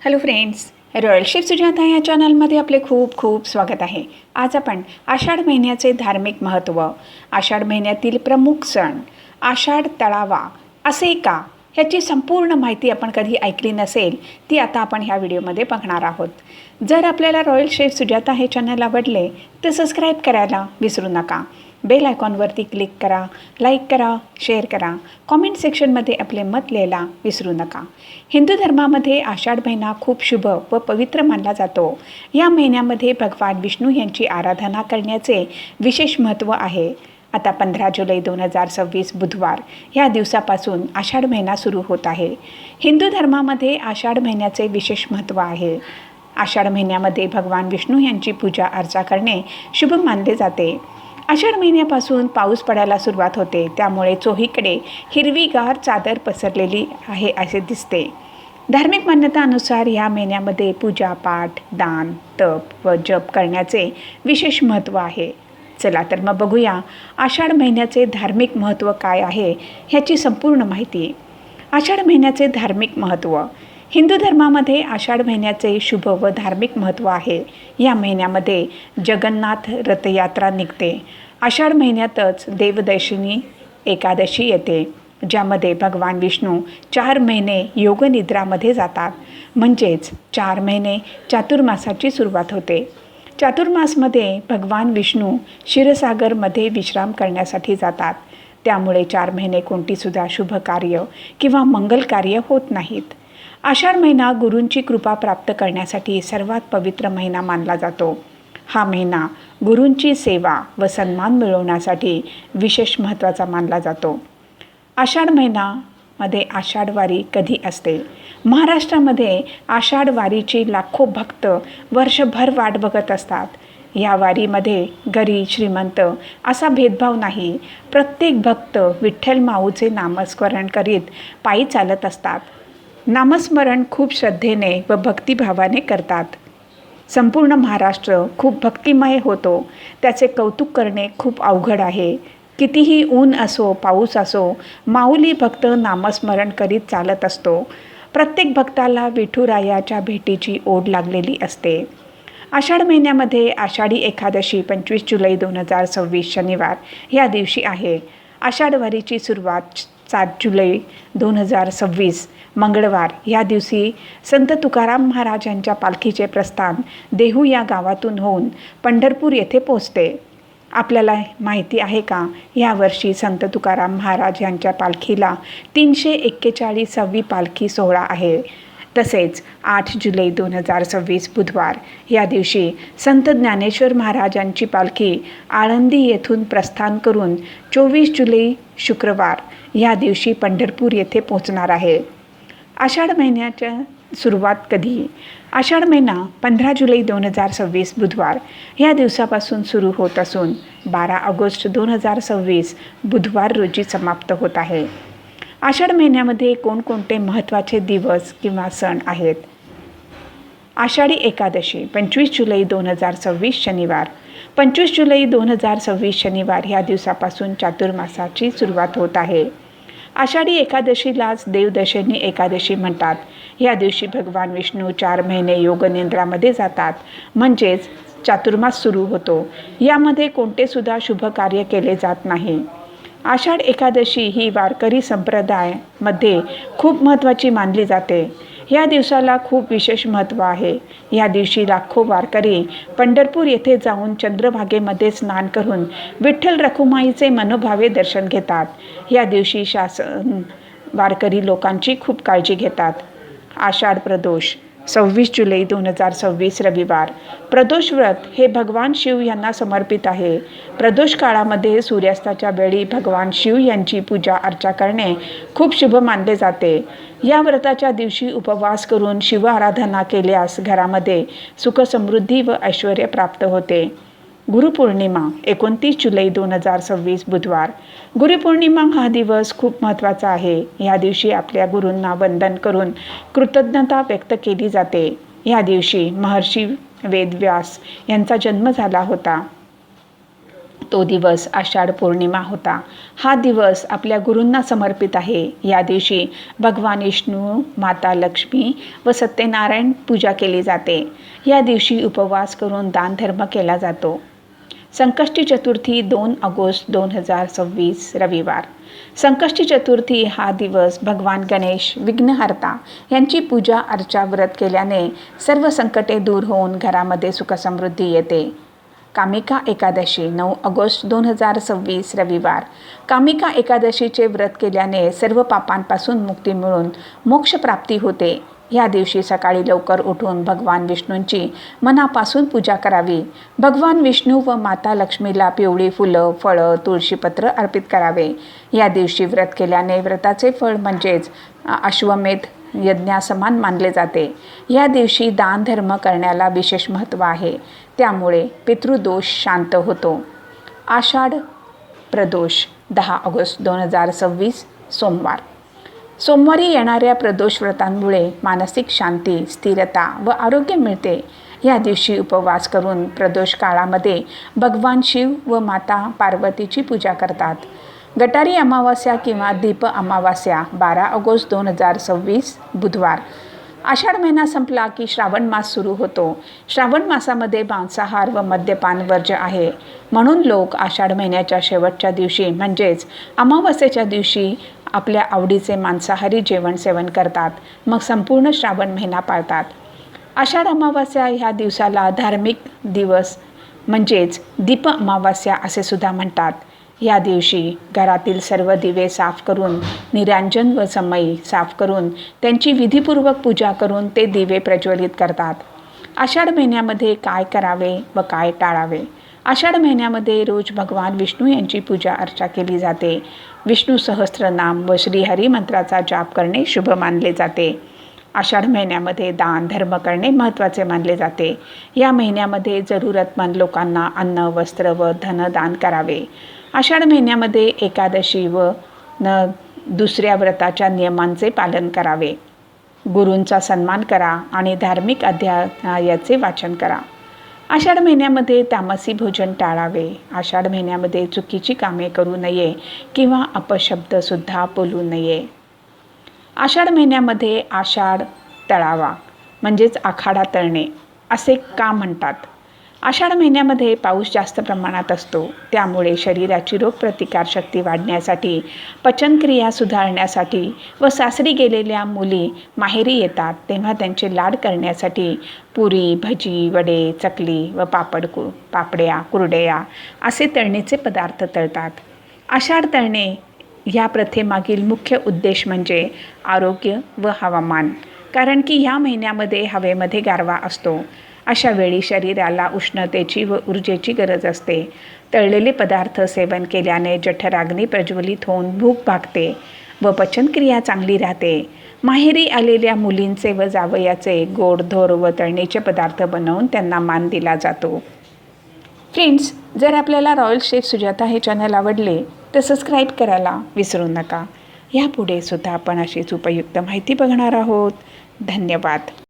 Hello friends, royal chef Sujata या चॅनलमध्ये आपले खूप खूप स्वागत आहे. आज आपण आषाढ महिन्याचे धार्मिक महत्त्व, आषाढ महिन्यातील प्रमुख सण, आषाढ तळावा असे का ह्याची संपूर्ण माहिती आपण कधी ऐकली नसेल ती आता आपण ह्या व्हिडिओमध्ये बघणार आहोत. जर आपल्याला रॉयल शेफ सुजाता हे चॅनल आवडले तर सबस्क्राईब करायला विसरू नका. बेल आयकॉनवरती क्लिक करा, लाईक करा, शेअर करा, कॉमेंट सेक्शनमध्ये आपले मत लिहायला विसरू नका. हिंदू धर्मामध्ये आषाढ महिना खूप शुभ व पवित्र मानला जातो. या महिन्यामध्ये भगवान विष्णू यांची आराधना करण्याचे विशेष महत्त्व आहे. आता 15 जुलै 2026 बुधवार या दिवसापासून आषाढ महिना सुरू होत आहे. हिंदू धर्मामध्ये आषाढ महिन्याचे विशेष महत्त्व आहे. आषाढ महिन्यामध्ये भगवान विष्णू यांची पूजा अर्चा करणे शुभ मानले जाते. आषाढ महिन्यापासून पाऊस पडायला सुरुवात होते, त्यामुळे चोहीकडे हिरवीगार चादर पसरलेली आहे असे दिसते. धार्मिक मान्यतानुसार या महिन्यामध्ये पूजा पाठ, दान, तप व जप करण्याचे विशेष महत्त्व आहे. चला तर मग बघूया आषाढ महिन्याचे धार्मिक महत्त्व काय आहे ह्याची संपूर्ण माहिती. आषाढ महिन्याचे धार्मिक महत्त्व. हिंदू धर्मामध्ये आषाढ महिन्याचे शुभ व धार्मिक महत्त्व आहे. या महिन्यामध्ये जगन्नाथ रथयात्रा निघते. आषाढ महिन्यातच देवदर्शिनी एकादशी येते, ज्यामध्ये भगवान विष्णू 4 महिने योगनिद्रामध्ये जातात. म्हणजेच 4 महिने चातुर्मासाची सुरुवात होते. चातुर्मासमध्ये भगवान विष्णू क्षीरसागरमध्ये विश्राम करण्यासाठी जातात. त्यामुळे 4 महिने कोणतीसुद्धा शुभ कार्य किंवा मंगल कार्य होत नाहीत. आषाढ महिना गुरूंची कृपा प्राप्त करण्यासाठी सर्वात पवित्र महिना मानला जातो. हा महिना गुरूंची सेवा व सन्मान मिळवण्यासाठी विशेष महत्त्वाचा मानला जातो. आषाढ महिन्यामध्ये आषाढवारी कधी असते? महाराष्ट्रामध्ये आषाढवारीची लाखो भक्त वर्षभर वाट बघत असतात. या वारीमध्ये गरीब श्रीमंत असा भेदभाव नाही. प्रत्येक भक्त विठ्ठल माऊचे नामस्मरण करीत पायी चालत असतात. नामस्मरण खूप श्रद्धेने व भक्तिभावाने करतात. संपूर्ण महाराष्ट्र खूप भक्तिमय होतो. त्याचे कौतुक करणे खूप अवघड आहे. कितीही ऊन असो, पाऊस असो, माऊली भक्त नामस्मरण करीत चालत असतो. प्रत्येक भक्ताला विठुरायाच्या भेटीची ओढ लागलेली असते. आषाढ महिन्यामध्ये आषाढी एकादशी 25 जुलै 2026 शनिवार या दिवशी आहे. आषाढवारीची सुरुवात 7 जुलै 2026 मंगळवार या दिवशी संत तुकाराम महाराजांच्या पालखीचे प्रस्थान देहू या गावातून होऊन पंढरपूर येथे पोचते. आपल्याला माहिती आहे का, यावर्षी संत तुकाराम महाराज यांच्या पालखीला 341वी पालखी सोहळा आहे. तसेच 8 जुलै 2026 बुधवार या दिवशी संत ज्ञानेश्वर महाराजांची पालखी आळंदी येथून प्रस्थान करून 24 जुलै शुक्रवार या दिवशी पंढरपूर येथे पोहोचणार आहे. आषाढ महिन्याच्या सुरुवात कधी? आषाढ महिना 15 जुलै 2026 बुधवार या दिवसापासून सुरू होत असून 12 ऑगस्ट 2026 बुधवार रोजी समाप्त होत आहे. आषाढ महिन्यामध्ये कोणकोणते महत्त्वाचे दिवस किंवा सण आहेत? आषाढी एकादशी 25 जुलै 2026 शनिवार. 25 जुलै 2026 शनिवार ह्या दिवसापासून चातुर्मासाची सुरुवात होत आहे. आषाढी एकादशीलाच देवदर्शिनी एकादशी म्हणतात. या दिवशी भगवान विष्णू 4 महिने योगनिद्रामध्ये जातात. म्हणजेच चातुर्मास सुरू होतो. यामध्ये कोणतेसुद्धा शुभ कार्य केले जात नाही. आषाढ एकादशी ही वारकरी संप्रदायामध्ये खूप महत्त्वाची मानली जाते. या दिवसाला खूप विशेष महत्त्व आहे. या दिवशी लाखो वारकरी पंढरपूर येथे जाऊन चंद्रभागेमध्ये स्नान करून विठ्ठल रखुमाईचे मनोभावे दर्शन घेतात. या दिवशी शासन वारकरी लोकांची खूप काळजी घेतात. आषाढ प्रदोष 26 जुलै 2026 रविवार. प्रदोष व्रत हे भगवान शिव यांना समर्पित आहे. प्रदोष काळामध्ये सूर्यास्ताच्या वेळी भगवान शिव यांची पूजा अर्चा करणे खूप शुभ मानले जाते. या व्रताच्या दिवशी उपवास करून शिव आराधना केल्यास घरामध्ये सुखसमृद्धी व ऐश्वर प्राप्त होते. गुरुपौर्णिमा 29 जुलै 2026 बुधवार. गुरुपौर्णिमा हा दिवस खूप महत्त्वाचा आहे. या दिवशी आपल्या गुरूंना वंदन करून कृतज्ञता व्यक्त केली जाते. या दिवशी महर्षी वेदव्यास यांचा जन्म झाला होता. तो दिवस आषाढ पौर्णिमा होता. हा दिवस आपल्या गुरूंना समर्पित आहे. या दिवशी भगवान विष्णू, माता लक्ष्मी व सत्यनारायण पूजा केली जाते. या दिवशी उपवास करून दानधर्म केला जातो. संकष्टी चतुर्थी 2 ऑगस्ट 2026 रविवार. संकष्टी चतुर्थी हा दिवस भगवान गणेश विघ्नहर्ता यांची पूजा अर्चा व्रत केल्याने सर्व संकटे दूर होऊन घरामध्ये सुखसमृद्धी येते. कामिका एकादशी 9 ऑगस्ट 2026 रविवार. कामिका एकादशीचे व्रत केल्याने सर्व पापांपासून मुक्ती मिळून मोक्षप्राप्ती होते. या दिवशी सकाळी लवकर उठून भगवान विष्णूंची मनापासून पूजा करावी. भगवान विष्णू व माता लक्ष्मीला पिवळी फुलं, फळं, तुळशीपत्र अर्पित करावे. या दिवशी व्रत केल्याने व्रताचे फळ म्हणजेच अश्वमेध यज्ञासमान मानले जाते. या दिवशी दानधर्म करण्याला विशेष महत्त्व आहे. त्यामुळे पितृदोष शांत होतो. आषाढ प्रदोष 10 ऑगस्ट 2026 सोमवार. सोमवारी येणाऱ्या प्रदोष व्रतांमुळे मानसिक शांती, स्थिरता व आरोग्य मिळते. या दिवशी उपवास करून प्रदोष काळामध्ये भगवान शिव व माता पार्वतीची पूजा करतात. गटारी अमावास्या किंवा दीप अमावास्या 12 ऑगस्ट 2026 बुधवार. आषाढ महिना संपला की श्रावण मास सुरू होतो. श्रावण मासामध्ये मांसाहार व मद्यपान वर्ज्य आहे. म्हणून लोक आषाढ महिन्याच्या शेवटच्या दिवशी म्हणजेच अमावास्येच्या दिवशी आपल्या आवडीचे मांसाहारी जेवण सेवन करतात. मग संपूर्ण श्रावण महिना पाळतात. आषाढ अमावास्या ह्या दिवसाला धार्मिक दिवस म्हणजेच दीप अमावास्या असे सुद्धा म्हणतात. या दिवशी घरातील सर्व दिवे साफ करून, निरांजन व समई साफ करून त्यांची विधीपूर्वक पूजा करून ते दिवे प्रज्वलित करतात. आषाढ महिन्यामध्ये काय करावे व काय टाळावे. आषाढ महिन्यामध्ये रोज भगवान विष्णू यांची पूजा अर्चा केली जाते. विष्णू सहस्त्रनाम व श्रीहरी मंत्राचा जाप करणे शुभ मानले जाते. आषाढ महिन्यामध्ये दान धर्म करणे महत्त्वाचे मानले जाते. या महिन्यामध्ये जरूरतमंद लोकांना अन्न, वस्त्र व धनदान करावे. आषाढ महिन्यामध्ये एकादशी व दुसऱ्या व्रताच्या नियमांचे पालन करावे. गुरूंचा सन्मान करा आणि धार्मिक अध्यायाचे वाचन करा. आषाढ महिन्यामध्ये तामसी भोजन टाळावे. आषाढ महिन्यामध्ये चुकीची कामे करू नये किंवा अपशब्दसुद्धा बोलू नये. आषाढ महिन्यामध्ये आषाढ तळावा म्हणजेच आखाडा तळणे असे का म्हणतात. आषाढ महिन्यामध्ये पाऊस जास्त प्रमाणात असतो. त्यामुळे शरीराची रोगप्रतिकारशक्ती वाढण्यासाठी, पचनक्रिया सुधारण्यासाठी व सासरी गेलेल्या मुली माहेरी येतात तेव्हा त्यांचे लाड करण्यासाठी पुरी, भजी, वडे, चकली व पापड्या, कुरडया असे तळणीचे पदार्थ तळतात. आषाढ तळणे ह्या प्रथेमागील मुख्य उद्देश म्हणजे आरोग्य व हवामान. कारण की ह्या महिन्यामध्ये हवेमध्ये गारवा असतो. अशा वेळी शरीराला उष्णतेची व ऊर्जेची गरज असते. तळलेले पदार्थ सेवन केल्याने जठराग्नी प्रज्वलित होऊन भूक भागते व पचनक्रिया चांगली राहते. माहेरी आलेल्या मुलींचे व जावयाचे गोडधोड व तळणीचे पदार्थ बनवून त्यांना मान दिला जातो. फ्रेंड्स, जर आपल्याला रॉयल शेफ सुजाता हे चॅनल आवडले तर सबस्क्राईब करायला विसरू नका. यापुढे सुद्धा आपण अशीच उपयुक्त माहिती बघणार आहोत. धन्यवाद.